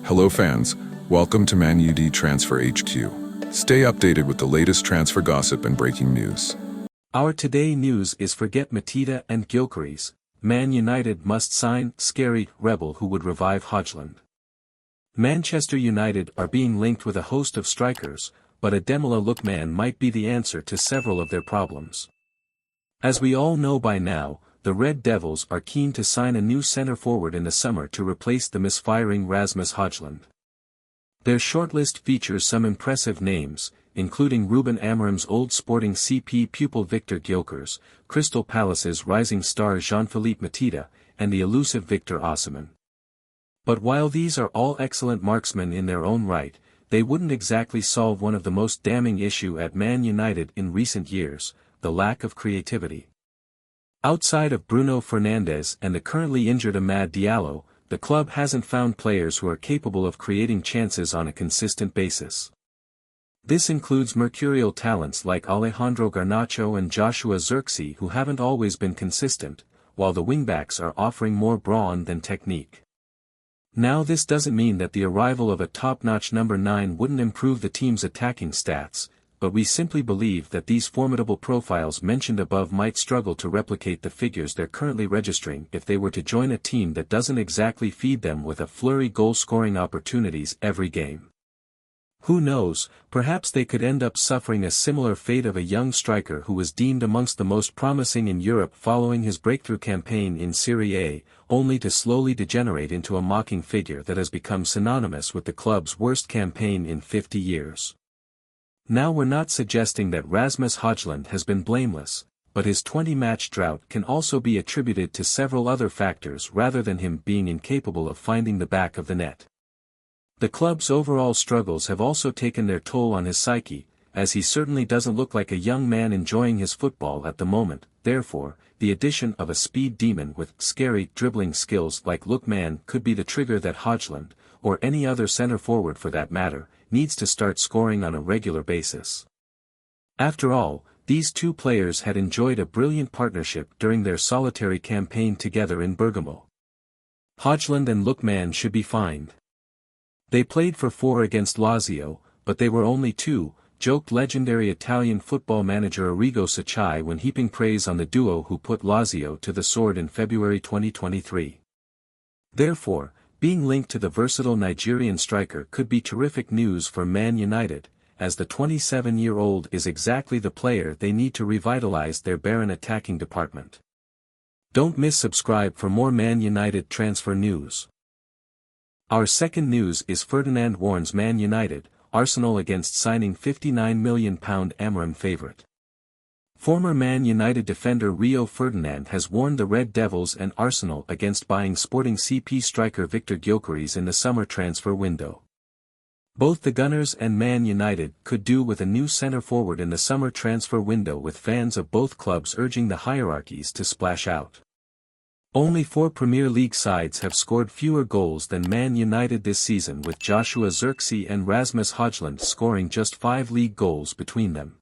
Hello fans, welcome to Man Utd Transfer HQ. Stay updated with the latest transfer gossip and breaking news. Our today news is forget Mateta and Gyokeres, Man United must sign scary rebel who would revive Hojlund. Manchester United are being linked with a host of strikers, but a Ademola Lookman might be the answer to several of their problems. As we all know by now, the Red Devils are keen to sign a new centre-forward in the summer to replace the misfiring Rasmus Hojlund. Their shortlist features some impressive names, including Ruben Amorim's old Sporting CP pupil Victor Gyokeres, Crystal Palace's rising star Jean-Philippe Mateta, and the elusive Victor Osimhen. But while these are all excellent marksmen in their own right, they wouldn't exactly solve one of the most damning issues at Man United in recent years, the lack of creativity. Outside of Bruno Fernandes and the currently injured Amad Diallo, the club hasn't found players who are capable of creating chances on a consistent basis. This includes mercurial talents like Alejandro Garnacho and Joshua Zirkzee who haven't always been consistent, while the wingbacks are offering more brawn than technique. Now this doesn't mean that the arrival of a top-notch number 9 wouldn't improve the team's attacking stats, but we simply believe that these formidable profiles mentioned above might struggle to replicate the figures they're currently registering if they were to join a team that doesn't exactly feed them with a flurry goal-scoring opportunities every game. Who knows, perhaps they could end up suffering a similar fate of a young striker who was deemed amongst the most promising in Europe following his breakthrough campaign in Serie A, only to slowly degenerate into a mocking figure that has become synonymous with the club's worst campaign in 50 years. Now we're not suggesting that Rasmus Hojlund has been blameless, but his 20-match drought can also be attributed to several other factors rather than him being incapable of finding the back of the net. The club's overall struggles have also taken their toll on his psyche, as he certainly doesn't look like a young man enjoying his football at the moment. Therefore, the addition of a speed demon with scary dribbling skills like Lookman could be the trigger that Hojlund, or any other centre-forward for that matter, needs to start scoring on a regular basis. After all, these two players had enjoyed a brilliant partnership during their solitary campaign together in Bergamo. Hojlund and Lookman should be fined. They played for 4 against Lazio, but they were only 2, joked legendary Italian football manager Arrigo Sacchi when heaping praise on the duo who put Lazio to the sword in February 2023. Therefore, being linked to the versatile Nigerian striker could be terrific news for Man United, as the 27-year-old is exactly the player they need to revitalize their barren attacking department. Don't miss subscribe for more Man United transfer news. Our second news is Ferdinand warns Man United, Arsenal against signing £59 million Amorim favourite. Former Man United defender Rio Ferdinand has warned the Red Devils and Arsenal against buying Sporting CP striker Victor Gyokeres in the summer transfer window. Both the Gunners and Man United could do with a new centre-forward in the summer transfer window, with fans of both clubs urging the hierarchies to splash out. Only 4 Premier League sides have scored fewer goals than Man United this season, with Joshua Zirkzee and Rasmus Hojlund scoring just 5 league goals between them.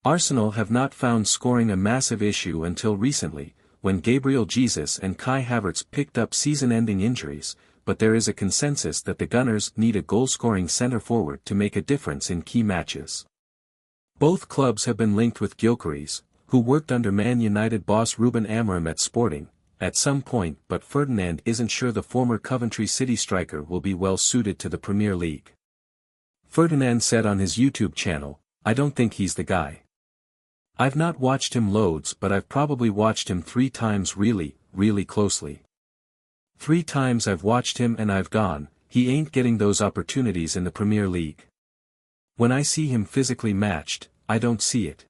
Arsenal have not found scoring a massive issue until recently, when Gabriel Jesus and Kai Havertz picked up season-ending injuries, but there is a consensus that the Gunners need a goal-scoring centre-forward to make a difference in key matches. Both clubs have been linked with Gyokeres, who worked under Man United boss Ruben Amorim at Sporting, at some point, but Ferdinand isn't sure the former Coventry City striker will be well suited to the Premier League. Ferdinand said on his YouTube channel, "I don't think he's the guy. I've not watched him loads, but I've probably watched him 3 times really closely. 3 times I've watched him and I've gone, he ain't getting those opportunities in the Premier League. When I see him physically matched, I don't see it.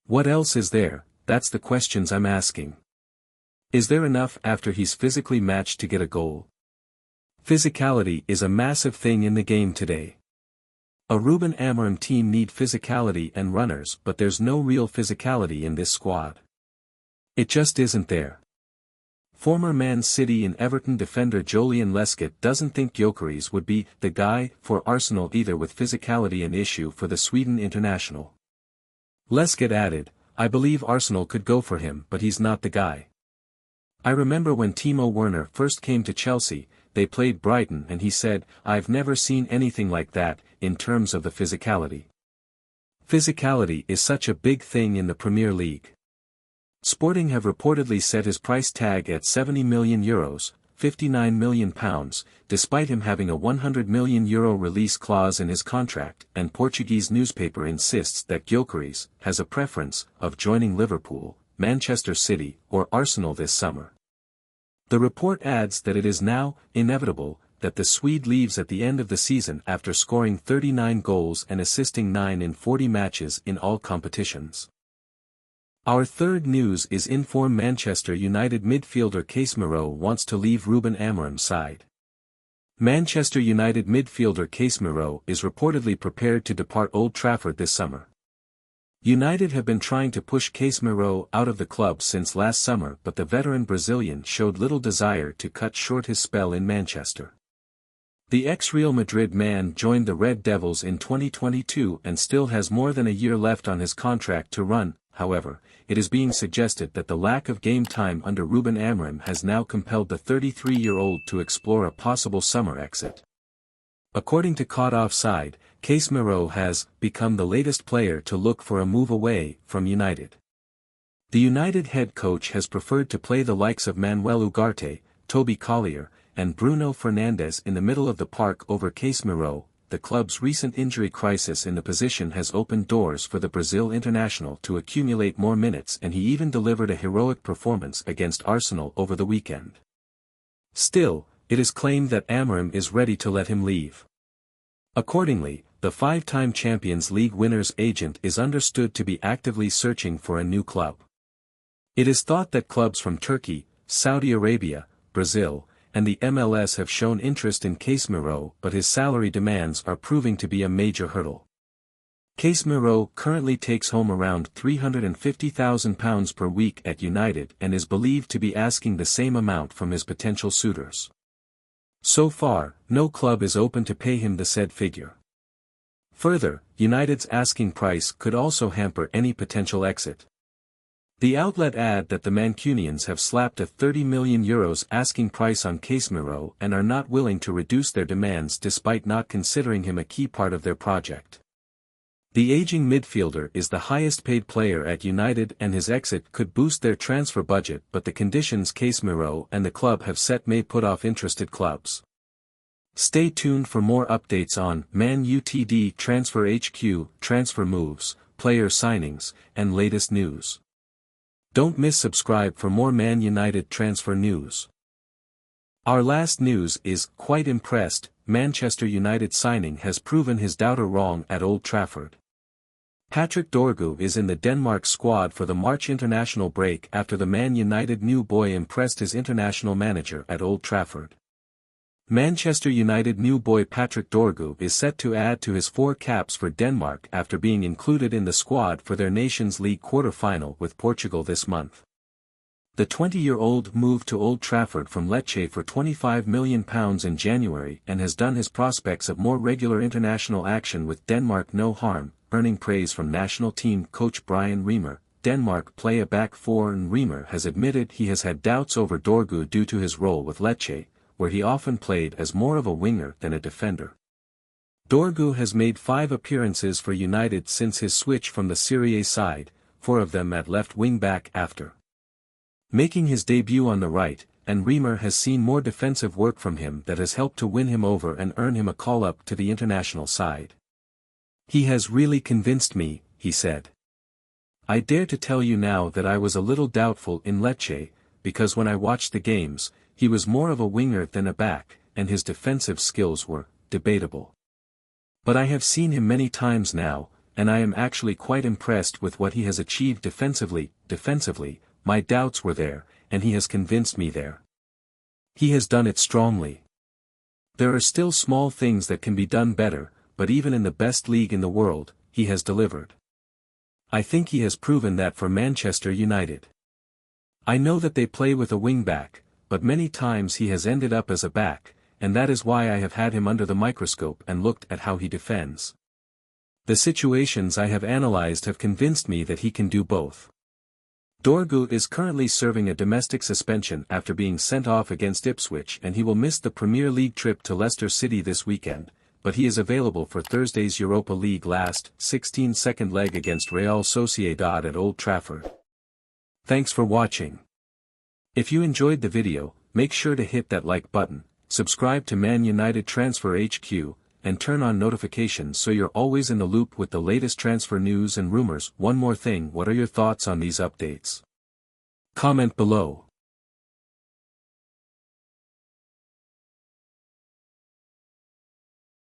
What else is there? That's the questions I'm asking. Is there enough after he's physically matched to get a goal? Physicality is a massive thing in the game today. A Ruben Amorim team need physicality and runners, but there's no real physicality in this squad. It just isn't there." Former Man City and Everton defender Julian Lescott doesn't think Gyokeres would be the guy for Arsenal either, with physicality an issue for the Sweden international. Lescott added, "I believe Arsenal could go for him, but he's not the guy. I remember when Timo Werner first came to Chelsea, they played Brighton and he said, "I've never seen anything like that," in terms of the physicality. Physicality is such a big thing in the Premier League. Sporting have reportedly set his price tag at €70 million, £59 million, despite him having a €100 million release clause in his contract, and Portuguese newspaper insists that Gyokeres has a preference of joining Liverpool, Manchester City, or Arsenal this summer. The report adds that it is now inevitable that the Swede leaves at the end of the season after scoring 39 goals and assisting 9 in 40 matches in all competitions. Our third news is inform Manchester United midfielder Casemiro wants to leave Ruben Amorim's side. Manchester United midfielder Casemiro is reportedly prepared to depart Old Trafford this summer. United have been trying to push Casemiro out of the club since last summer, but the veteran Brazilian showed little desire to cut short his spell in Manchester. The ex-Real Madrid man joined the Red Devils in 2022 and still has more than a year left on his contract to run. However, it is being suggested that the lack of game time under Ruben Amorim has now compelled the 33-year-old to explore a possible summer exit. According to Caught Offside, Casemiro has become the latest player to look for a move away from United. The United head coach has preferred to play the likes of Manuel Ugarte, Toby Collier, and Bruno Fernandes in the middle of the park over Casemiro. The club's recent injury crisis in the position has opened doors for the Brazil international to accumulate more minutes, and he even delivered a heroic performance against Arsenal over the weekend. Still, it is claimed that Amorim is ready to let him leave. Accordingly, the five-time Champions League winner's agent is understood to be actively searching for a new club. It is thought that clubs from Turkey, Saudi Arabia, Brazil, and the MLS have shown interest in Casemiro, but his salary demands are proving to be a major hurdle. Casemiro currently takes home around £350,000 per week at United and is believed to be asking the same amount from his potential suitors. So far, no club is open to pay him the said figure. Further, United's asking price could also hamper any potential exit. The outlet add that the Mancunians have slapped a €30 million asking price on Casemiro and are not willing to reduce their demands despite not considering him a key part of their project. The aging midfielder is the highest paid player at United and his exit could boost their transfer budget, but the conditions Casemiro and the club have set may put off interested clubs. Stay tuned for more updates on Man Utd Transfer HQ, transfer moves, player signings, and latest news. Don't miss subscribe for more Man United transfer news. Our last news is, quite impressed, Manchester United signing has proven his doubter wrong at Old Trafford. Patrick Dorgu is in the Denmark squad for the March international break after the Man United new boy impressed his international manager at Old Trafford. Manchester United new boy Patrick Dorgu is set to add to his 4 caps for Denmark after being included in the squad for their Nations League quarter-final with Portugal this month. The 20-year-old moved to Old Trafford from Lecce for £25 million in January and has done his prospects of more regular international action with Denmark no harm, earning praise from national team coach Brian Reimer. Denmark play a back four and Reimer has admitted he has had doubts over Dorgu due to his role with Lecce, where he often played as more of a winger than a defender. Dorgu has made 5 appearances for United since his switch from the Serie A side, 4 of them at left wing-back after making his debut on the right, and Reimer has seen more defensive work from him that has helped to win him over and earn him a call-up to the international side. "He has really convinced me," he said. "I dare to tell you now that I was a little doubtful in Lecce, because when I watched the games, he was more of a winger than a back, and his defensive skills were debatable. But I have seen him many times now, and I am actually quite impressed with what he has achieved defensively. My doubts were there, and he has convinced me there. He has done it strongly. There are still small things that can be done better, but even in the best league in the world, he has delivered. I think he has proven that for Manchester United. I know that they play with a wing-back, but many times he has ended up as a back, and that is why I have had him under the microscope and looked at how he defends. The situations I have analyzed have convinced me that he can do both. Dorgu is currently serving a domestic suspension after being sent off against Ipswich, and he will miss the Premier League trip to Leicester City this weekend, but he is available for Thursday's Europa League last 16 second leg against Real Sociedad at Old Trafford. Thanks for watching. If you enjoyed the video, make sure to hit that like button, subscribe to Man Utd Transfer HQ, and turn on notifications so you're always in the loop with the latest transfer news and rumors. One more thing, what are your thoughts on these updates? Comment below.